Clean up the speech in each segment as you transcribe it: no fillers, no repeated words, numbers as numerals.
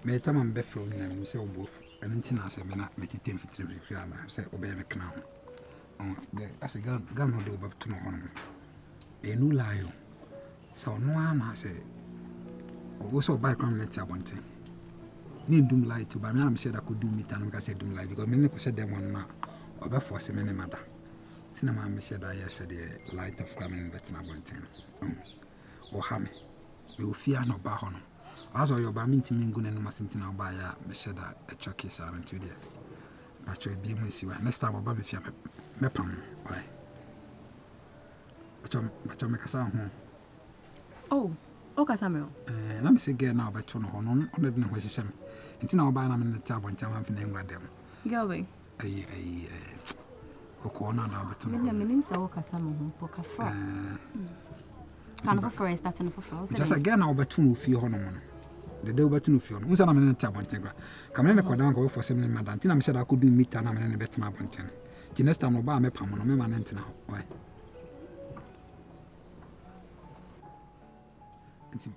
me tamam be from na me say obof eno ti na se me na me titem fitiri kra na say obey me kana on the as a gun no do obof to no hono enu layo so no ama say o so buy come let abonte ni ndum light to ba me am say that could do me tan ka say dum light because me ne ko say dem one na obe force me ne mada tina ma me say that yes the light of coming bet na abonte o ha me ofia no ba hono as your ba minti mingu na no masentina ba ya me say that a choke is around to there but you be me see next time oba me fia me pam why but me kasa ho oh kasa me na me say girl na ba to no hono on de na ho hye me ntina oba na me ne ta abonta ma fi na ngwa dem girl we ai ko na ba to no me nim sa o kasa me ho po ka fra kan for first that in for first just again na oba to no fi hono mo the day oba to no fi hono unsa na me ne ta abonta gra kamene ne kwada nko for sem ne madan ntina me say da ko do meter na me ne betima abonta the next time oba me pam no me ma ne ntina ho why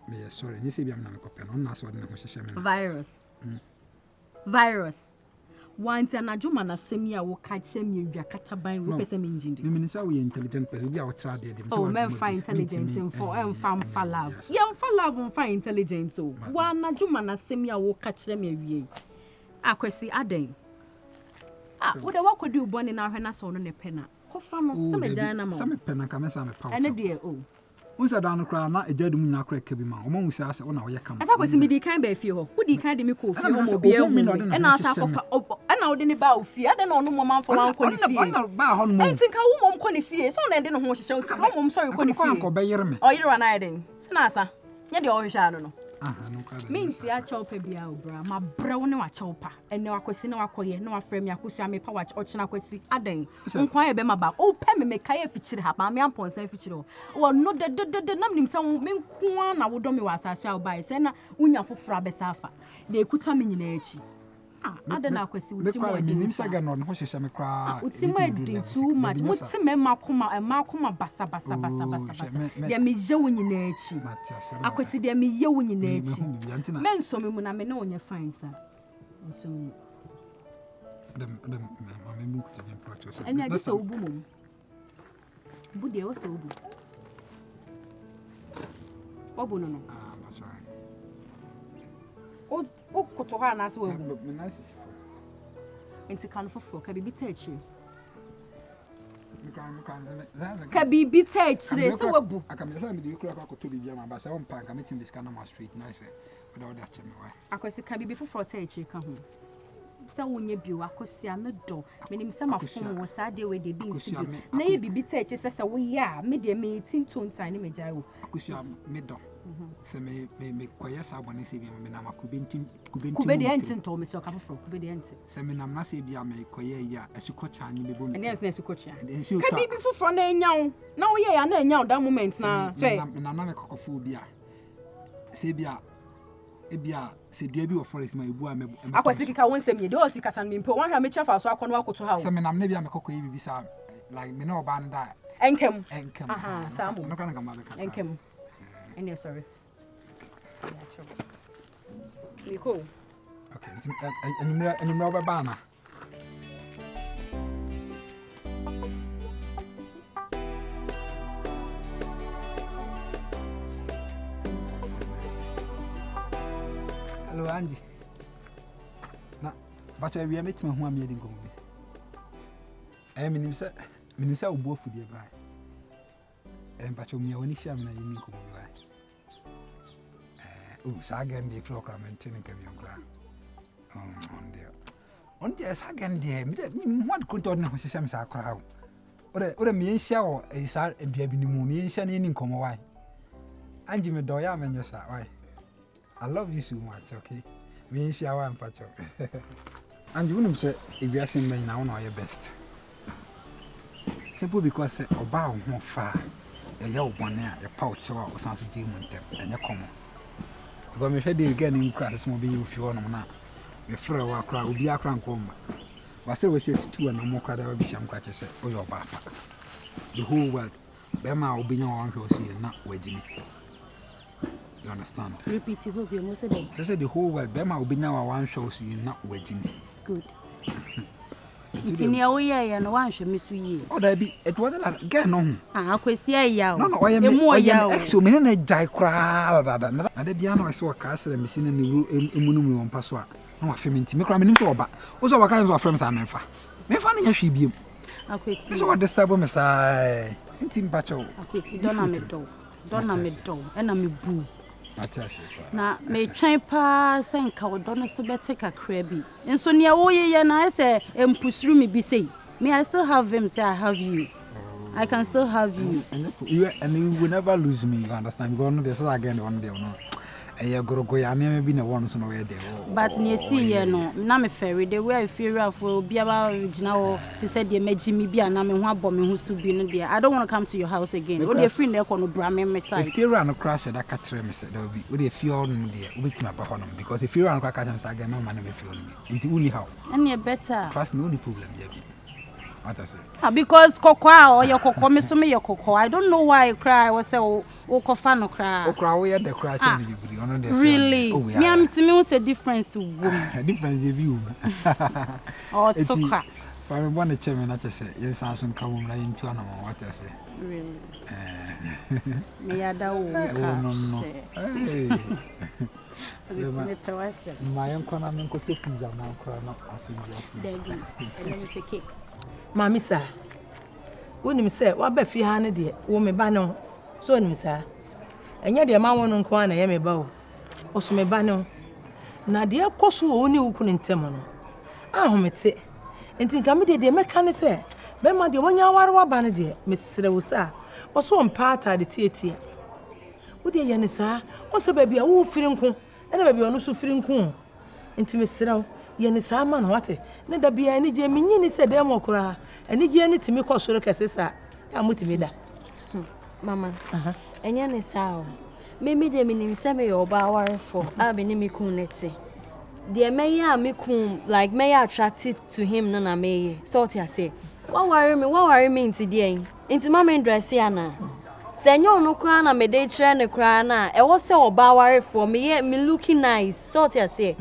me sorry you say bi am na me kope no na so de na ho hye me virus once an adwuma na semi a wo ka che me adwa kataban wo pese me njindi me say we intelligent person bi a wo tra de dem so men find intelligence in for fam love yem fa love on find intelligence so wa na adwuma na semi a wo ka kire me awie akwesi aden wo de wa kwodi ubone na hwe na so no ne pena ko fa no se me jan na ma se me pena ka me sa me pa ene de unsa da no kra na ejadu mu na kra ka bi ma o ma wusa ase wona wo ye kam asa kwesi me di kan ba fie ho wo di kan de me ko fie ho mo bia mu e na asa ko fa e na wo de ne ba o fie ade na ono mo man fo wan ko ne fie ona ba ho no mo entin ka wo mom ko ne fie so na de no ho hyehyɛ entin ka wo mom sorry ko ne fie ko be yere me o yere wa na eden se na asa nya de o hyehyɛ ano no no ka de me nsi a chawpa bia o bra ma brew ne wa chawpa ene wa kwesi ne wa koye ne wa frame ya kosu ame pa wa ochena kwesi aden nkwan e be ma ba o pe me kai afikyire ha ba me amponsa afikyire o no de nam nim sa me nkoa na wo do me wa asase a wo ba se na unya foforo abesafa de ekuta me nyina echi aden na kwesi uti mo de nim sa ga no ho hyehyɛ me kra uti mo di too much muti me makoma basa de me je wo nyina echi akwesi de me ye wo nyina echi men so me mu na me na onye fine sa so dem ma me mu kuta dem pro chose anya gi so obu mum bu de o so obu no ma sorry o koto ha na so obu me na sisi fo enti kan fofo ka bibi ta achire me ka bibi ta achire se wabu aka me say me de kura kwa koto bibia ma ba say on pa ka metim this kana ma street na say we da ache me why akwesi ka bibi fofo ta achire ka ho se wonye bio akosia me do me nim se mafom wo sa de we de bi nsi bio na ye bibi ta achire se wo ya me de me tinto ntan ne me jai wo akosia me do se me koye sa abone se bia me na makubentim kubedi enti nto me se ka foforo kubedi enti se me nam na se bia me koye ya asikocha ni bebo me ene na asikocha ka bibi foforo na enyawo na wo ye ya na enyawo that moment na so me na me kokofo bia se bia ebia se dua bi wo forest ma ebu a me akwasi kika won sem ye de o sika san me mpo wan ha me chafa so akono akoto ha se me nam na bia me kokoye bibi sa like me na oba nda enkem aha samu no kana gamba be ka enkem ene sorry yeah true we cool okay enumra oba bana hello Angie na bacha we meet me ho am yedi ngomo minim se obo afudie bra bacha mi woni hia me na yemi ngomo sagen die Frau Clementine kann wir klar und der sagen die mit what könnte ordnen was ich sa kra oder mi enhia wo isa dua bi ni mu mi enhia ni nkomo why Angie me do ya menye sa why I love you so much okay mi enhia wa mpacho Angie unum se ebiase men na wo na your best simple because oba ho fa ya obone a ya pa o chewa o san so di mu ntem enye komo because me hwe dey again in class mo be you fi wono na me frɛ wa kra obi akra nkomma ba say we say tutu na mo kwada ba bisham kwa kyese o yo ba fa the whole world be ma obi nya won hwe o so ye na wagimi You understand? Repeat it, hope you must say. They say the whole world, Bema will be now one show, so you're not wedging. Good. It's in your way, and one should miss you. Oh, that be it wasn't like get no. I could see ya. No, I am more young. So many a jai crowd. And the piano I saw a castle and machine in the room in Munum on Passwa. No, I feel intimate. I'm in over. Also, what kinds of friends are Memphis? Me finding a she be. I could see what the sabo messiah. Intim Pacho. I could see Donna Meadow. Donna Meadow, and I'm a boo. Na me try pa senka odono so beteka krabi enso ne woye ye na say empusuru me bi say me I still have him say I have you. I can still have you. And you will never lose me, you understand? Go on, there's again one day or no. And you go ya me be the one so no there. But you see ye no na me ferry the way I fear for be about original to say the meji me bia na me ho abom me ho su bi no there. I don't want to come to your house again. What dey free na ko no bra me side. If you run across that catch me say there will be what dey fear on there. We be ma pa hono because if you run across catch me say again no man me fear on me. Until only how. And you better. Trust me, only problem there be. What I say? Because cocoa or your cocoa me so me your cocoa. I don't know why I cry or say o kofa no cry. O cry we the cry change the on there. Really? Me am to me what's the difference woman. Difference the view. Oh, it's so crap. For me one chairman I say yes answer come na into an what I say. Really? Me ada wo ka. Hey. My uncle and uncle pizza now cry not as Daddy, let me take cake. Mami sir, when you say what be fi ha ne de wo me ba no so nim sir. Enye de ma wonu nko na ye me ba o. O so me ba no. Na de koso wo ni wuku ntem no. Ahomete. Enti nka me de me ka ne se be ma de wonya ware wa ba ne de me sere wo sa. O so mpa ata de tietie. Wo de ye ne sa, o se ba bia wo firi nko. E na ba bia onu so firi nko. Enti me sere wo ye ne sa ma no wate. Ne da bia ni je menyi ni se dem okura. Eni je ni timi kosoro kesesa. Ya mutimi da. Mama. Enya ne sa o. Me de minim se me yo ba ware for. Abi ni me kun nete. The meya me kun like meya attracted to him no na me. So what you say? What worry me into the into mama dress ya na. Senyo no kra na me de kire ne kra na. E wo se oba ware for me looking nice. So what you say?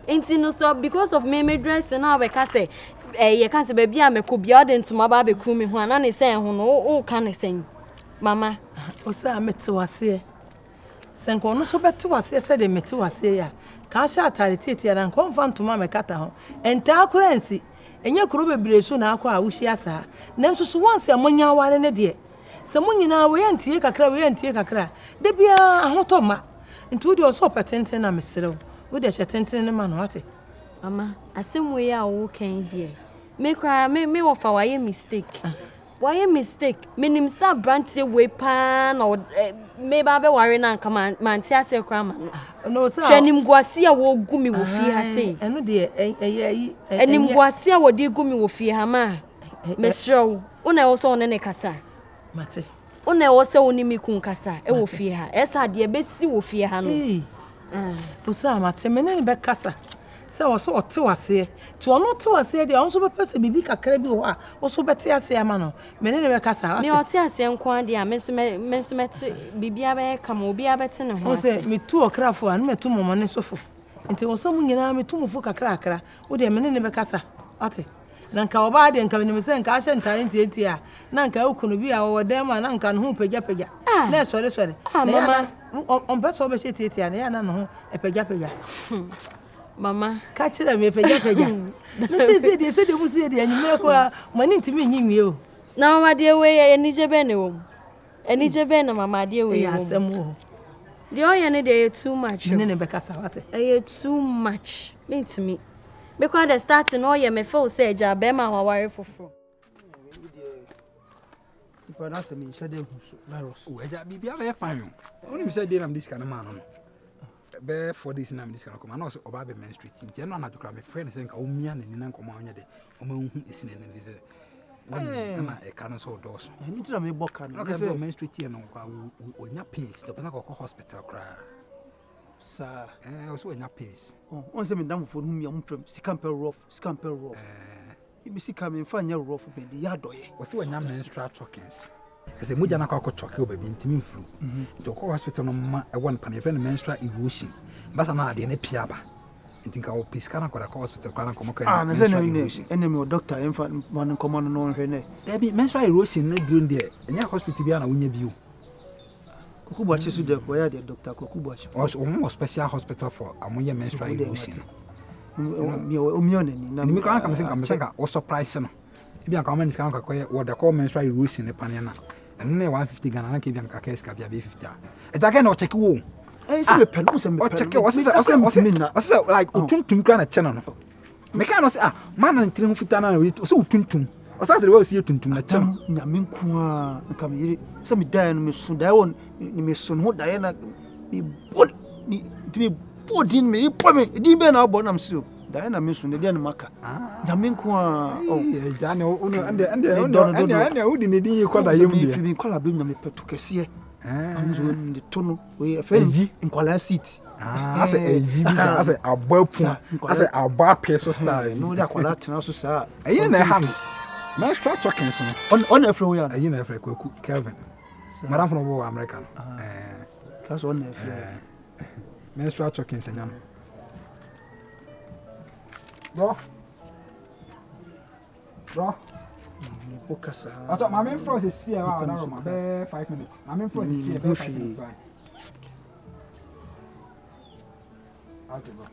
Into no so because of me dress na we ka say ye kan se baby a me ko bia de ntuma ba be ku me ho na ne sen ho no o ka ne sen. Mama, o sa mete wase. Senko no so bete wase se de mete wase ya. Ka sha atare tete na nkomfa ntuma me kata ho. Enta akuransi. Enye kuro bebre so na akwa a wuhyi asa. Na nso so wanse amonya ware ne de. Se munyina we yantie kakra. De bia ahoto ma. Ntu de o so patente na mesrew. Wo de chetente ne ma no ate. Mama, asem we ya wo kan de. Me kra me wo fa waye mistake. Why mistake? Minim sa brantie we pa na me ba be ware na nka man ti ase kra ma no. No sa. Hwenim guase a wo gumi wo fie ha sei. Eno de eyi. Enim guase a wo de gumi wo fie ha ma. Mesrew, una wo so ne kasa. Mate. Una wo se woni mi kun kasa e wo fie ha. Esa de be si wo fie ha no. Osa mate menene be kasa. Se wo so ote wase. Ti ono te wase de onso be pese bibi kakra bi ho a, wo so bete ase ama no. Menene be kasa. Me ote ase nko ade a menso mete bibi abe kama obi abete ne ho ase. Ose me tu okrafo anu me tu momo ne sofo. Nti wo so mu nyina me tu mufu kakra akra. Wo de menene be kasa. Ate. Na nka oba de nka me se nka ahye ntare ntieti a. Na nka ukunu bi a wo dem a na nka no ho pagya. Na sore. Mama, on be so be tieti a na ya na no ho pagya. Mama, Catch them if I get they said you see the animal, money to me, you. now my dear way, any jebeno. Any jebeno, Mamma, dear way, some more. The oil any day too much. And then Becassa, I too much. Mean to me. Because the starting oil, my foe said, Jabema, or wire for fro. Because that's a mean, said them who's Be very fine. Only said I'm this kind of man. Bear for this name this can come and also about the menstruating. General not to grab a friend saying, oh, me and in Uncle Mania, who is in a visit. I cannot so doors. I need to make book and I say menstruating on your piece, the Panaco hospital cry. Sir, also in your piece. Oh, once I'm down for whom you're scamper rough. You be see coming find your rough, the yard. Was so a menstrual chokings. I say muja na kwa choke obabi ntimi flu to ko hospital no ma e won pan e menstrual erosion basa na ade na piaba ntinka o piska na kwa hospital kwa na komo ka na say enemy doctor emfa man komo no hwe ne e bi menstrual erosion na duro ndie enya hospital bia na wonya bio Kokubu achi su de ko ya de doctor Kokubu achi o special hospital for amonya menstrual erosion mi oneni na mi kwa na kamsenka o surprise no ebi an kama niska kwa wo de ko menstrual erosion ne pan na ene 150 Ghana na ke bi an ka keska bia 50 e ta ke na o check wo se me pen se me pen o check o se like o tuntum kra na chena no me ka no se man na ntire hu fita na o se o tuntum o sa se we o se tuntum na chena nyame nko a nka me yiri se me dai no me su dai won ni me su no dai na me body ni me body me po me di be na abo na msi dai na me su ne dia na maka nyame nko a o jane o no ande o di ne din kwada yem dia fi kwala be nyame petu kese amzo ni tono we afenji nkwala seat ase eji bi sa ase abapu ase abape so style no dia kwala tena so sa ayi na ha menstrual chockins no on afro we ayi na afro kwaku Kelvin madam from wo American kaso on afro menstrual chockins nyam bro Okasa. Ato my main frost is here now na be 5 minutes. My main frost is here be 5 minutes. Okay, bro.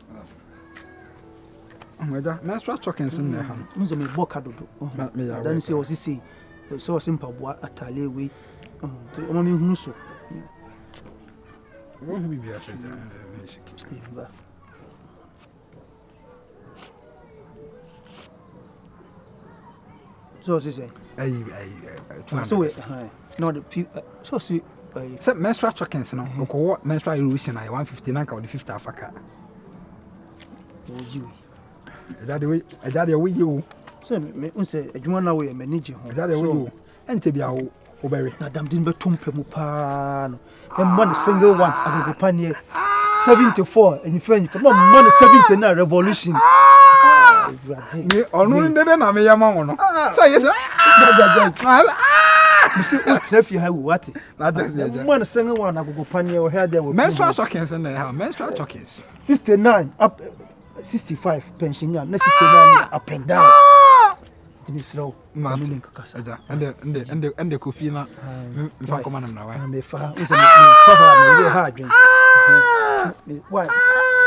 That's menstrual chockins in there. Unze me boka dodo. Me ya. Dan say o sisi. So o simpa bo atale we. To o ma me hunu so. Wo hu bibia so ja me shiki. Ba. So say so we no the so see say menstrual chockins no ko menstrual erosion na 150 na ka o 50 afaka oji ejade we you so me unse adwuma na we manage ho ejade we you ente bia wo obere na dam din betumpe mu pa no e man single one agogopa ne 74 and friend no man 70 na revolution ni onu ndede na me yama wo no say yes misi utra fi ha wati na that's it man single one agogopa ne o head there menstrual chockins in there menstrual chockins 69 up 65 pension ya na 69 up and down timi slow mami kasa aja ende kofi na mfa koma na wa me fa unse me fa me ha adwen why o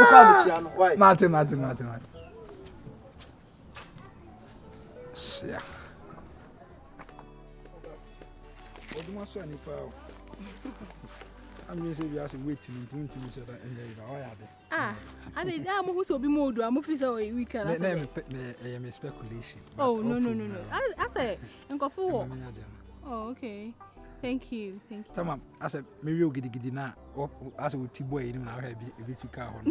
ka me chia no why nothing yeah oduma so ani pa o ami se bi ase waiting ntimi se da enye ba wa ya de ade mo hu so bi mo odu am fi so we can me speculation no I say nkofo wo okay thank you tamam ase me wi ogidi na ase uti boy ni na ha bi tuka ho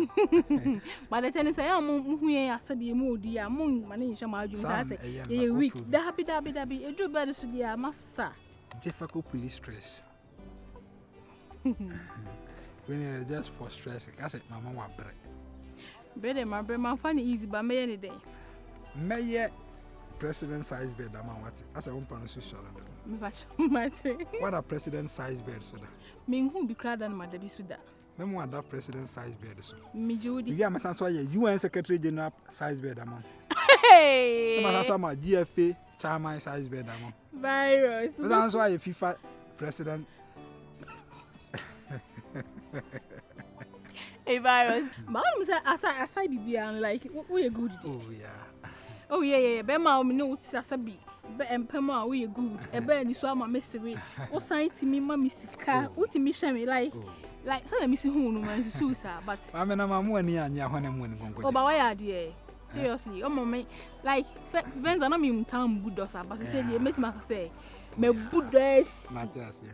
but the ten say am hu yen asabi mo odu ya mo mane nhya ma adwum sa say ye week da bi edu ba de so dia massa difficult police stress when you just for stress I say mama wa bread my bread man funny easy but me any day me president size bed am what I say one pan so sure me bache what a president size bed so da me hu bi kra dan ma da bi so da me mo that president size bed so me judi we am san so ye UN secretary general size bed am hey me san ma GFA chairman size bed am virus me san so ye FIFA president a virus mom say aside bibia like we good day oh yeah be ma me no asabi be empem a we good e be ni so ama mesiri o san ti mi ma misika o ti mi hwe me like say na mi si hu no man su sa but ma na ma mu ani anya ho na mu ni gongo oh ba why are there seriously o me like venza na mi mtam budosa but say dey make me say me budos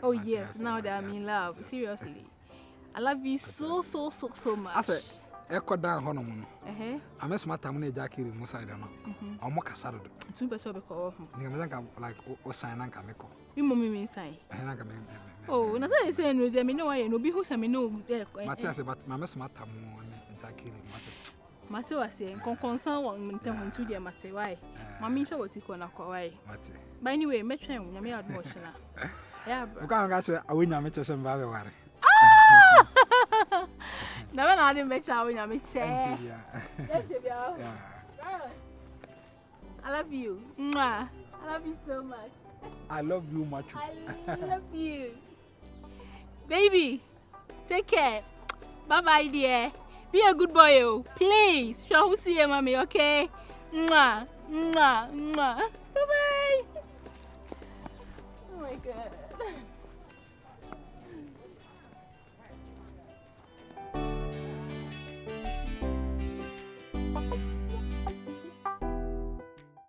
oh yes now that I'm in love seriously I love you so much. I say, echo down honomu no. I'm smart am na jakiri mo side no. Omo kasa do. Tun person be call. Ni me zanka like o sign na nka me ko. Mi mommy me sign. Na nka me. Oh, na say no dey me no why no bi who say me no dey. Mate say but my smart am na jakiri mo say. Mate was say concern won ntem ntu dey mate why. Mami hwe woti ko na ko why. Mate. But anyway, me twen nyame admo china. Yeah, bro. You can't get I win your matches and value. Never know the match I win your chair. Yeah. I love you. Mwah. I love you so much. I love you much. I love you. Baby, take care. Bye-bye, dear. Be a good boy, oh. Please. Show who's here, mommy, okay? Mwah. Mwah. Mwah. Bye-bye. Oh, my God.